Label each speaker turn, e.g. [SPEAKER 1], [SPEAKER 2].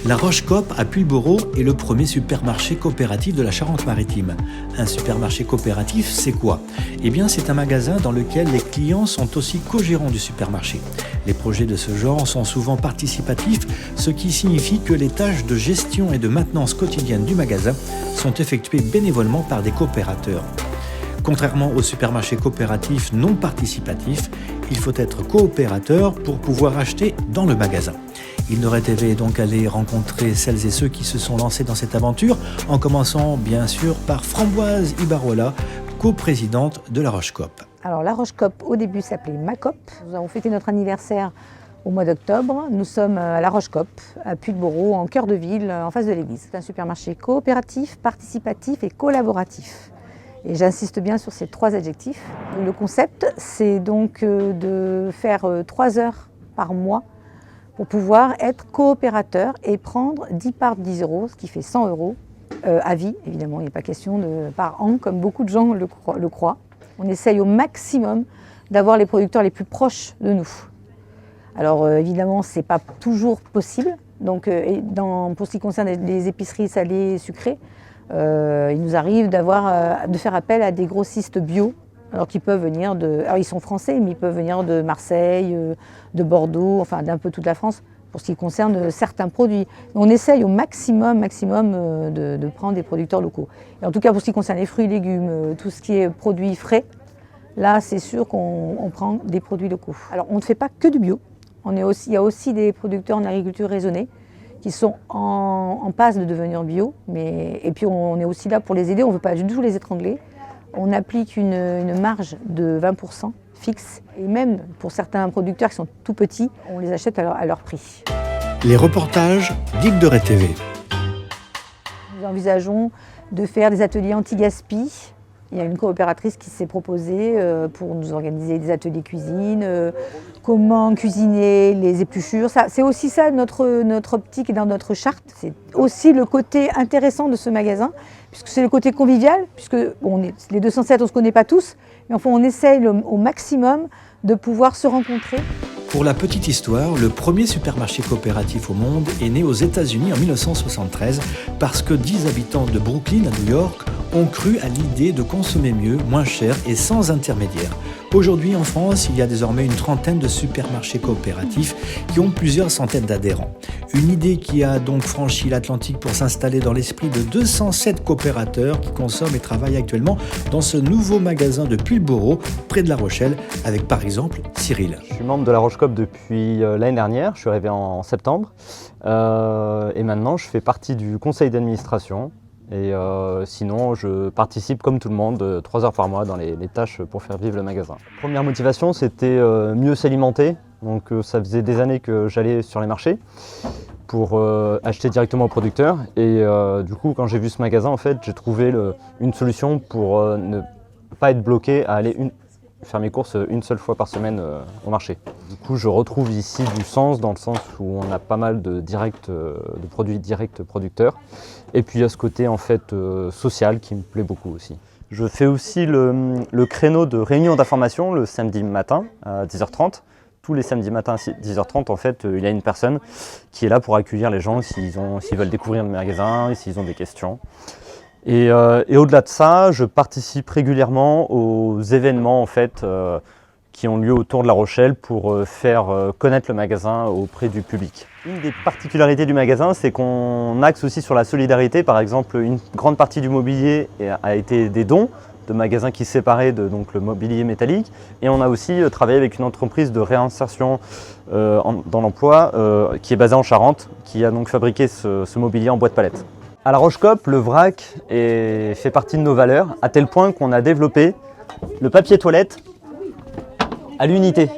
[SPEAKER 1] La Roche-Coop à Pulborough est le premier supermarché coopératif de la Charente-Maritime. Un supermarché coopératif, c'est quoi? Eh bien, c'est un magasin dans lequel les clients sont aussi co-gérants du supermarché. Les projets de ce genre sont souvent participatifs, ce qui signifie que les tâches de gestion et de maintenance quotidienne du magasin sont effectuées bénévolement par des coopérateurs. Contrairement aux supermarchés coopératifs non participatifs, il faut être coopérateur pour pouvoir acheter dans le magasin. Il nous rêvait donc aller rencontrer celles et ceux qui se sont lancés dans cette aventure, en commençant bien sûr par Framboise Ibarola, coprésidente de la Roche-Coop.
[SPEAKER 2] Alors la Roche-Coop au début s'appelait Macop. Nous avons fêté notre anniversaire au mois d'octobre. Nous sommes à la Roche-Coop, à Pulborough, en cœur de ville, en face de l'église. C'est un supermarché coopératif, participatif et collaboratif. Et j'insiste bien sur ces trois adjectifs. Le concept, c'est donc de faire 3 heures par mois pour pouvoir être coopérateur et prendre 10 parts de 10 €, ce qui fait 100 € à vie. Évidemment, il n'est pas question de par an, comme beaucoup de gens le croient. On essaye au maximum d'avoir les producteurs les plus proches de nous. Alors évidemment, ce n'est pas toujours possible. Donc, pour ce qui concerne les épiceries salées et sucrées, il nous arrive de faire appel à des grossistes bio. Alors qu'ils peuvent venir alors ils sont français, mais ils peuvent venir de Marseille, de Bordeaux, enfin d'un peu toute la France, pour ce qui concerne certains produits. On essaye au maximum de prendre des producteurs locaux. Et en tout cas, pour ce qui concerne les fruits et légumes, tout ce qui est produits frais, là, c'est sûr qu'on prend des produits locaux. Alors, on ne fait pas que du bio. Il y a aussi des producteurs en agriculture raisonnée qui sont en passe de devenir bio. Et puis, on est aussi là pour les aider. On ne veut pas du tout les étrangler. On applique une marge de 20% fixe. Et même pour certains producteurs qui sont tout petits, on les achète à leur prix.
[SPEAKER 1] Les reportages d'Yves de RTV.
[SPEAKER 2] Nous envisageons de faire des ateliers anti-gaspi. Il y a une coopératrice qui s'est proposée pour nous organiser des ateliers cuisine, comment cuisiner les épluchures. C'est aussi ça notre optique et dans notre charte. C'est aussi le côté intéressant de ce magasin, puisque c'est le côté convivial, puisque les 207, on ne se connaît pas tous, mais enfin on essaye au maximum de pouvoir se rencontrer.
[SPEAKER 1] Pour la petite histoire, le premier supermarché coopératif au monde est né aux États-Unis en 1973 parce que 10 habitants de Brooklyn à New York ont cru à l'idée de consommer mieux, moins cher et sans intermédiaire. Aujourd'hui, en France, il y a désormais une trentaine de supermarchés coopératifs qui ont plusieurs centaines d'adhérents. Une idée qui a donc franchi l'Atlantique pour s'installer dans l'esprit de 207 coopérateurs qui consomment et travaillent actuellement dans ce nouveau magasin de Pulborough, près de La Rochelle, avec par exemple Cyril.
[SPEAKER 3] Je suis membre de la Roche-Coop depuis l'année dernière, je suis arrivé en septembre. Et maintenant, je fais partie du conseil d'administration. Et sinon, je participe comme tout le monde 3 heures par mois dans les tâches pour faire vivre le magasin. Première motivation, c'était mieux s'alimenter. Donc ça faisait des années que j'allais sur les marchés pour acheter directement aux producteurs. Et du coup, quand j'ai vu ce magasin, en fait, j'ai trouvé une solution pour ne pas être bloqué à aller faire mes courses une seule fois par semaine au marché. Du coup, je retrouve ici du sens dans le sens où on a pas mal de produits directs producteurs. Et puis il y a ce côté en fait social qui me plaît beaucoup aussi. Je fais aussi le créneau de réunion d'information le samedi matin à 10h30. Tous les samedis matins à 10h30, en fait, il y a une personne qui est là pour accueillir les gens s'ils veulent découvrir le magasin et s'ils ont des questions. Et au-delà de ça, je participe régulièrement aux événements en fait, qui ont lieu autour de La Rochelle pour faire connaître le magasin auprès du public. Une des particularités du magasin, c'est qu'on axe aussi sur la solidarité. Par exemple, une grande partie du mobilier a été des dons de magasins qui se séparaient de donc, le mobilier métallique. Et on a aussi travaillé avec une entreprise de réinsertion dans l'emploi qui est basée en Charente, qui a donc fabriqué ce mobilier en bois de palette. À la Roche-Coop, le vrac fait partie de nos valeurs, à tel point qu'on a développé le papier toilette à l'unité.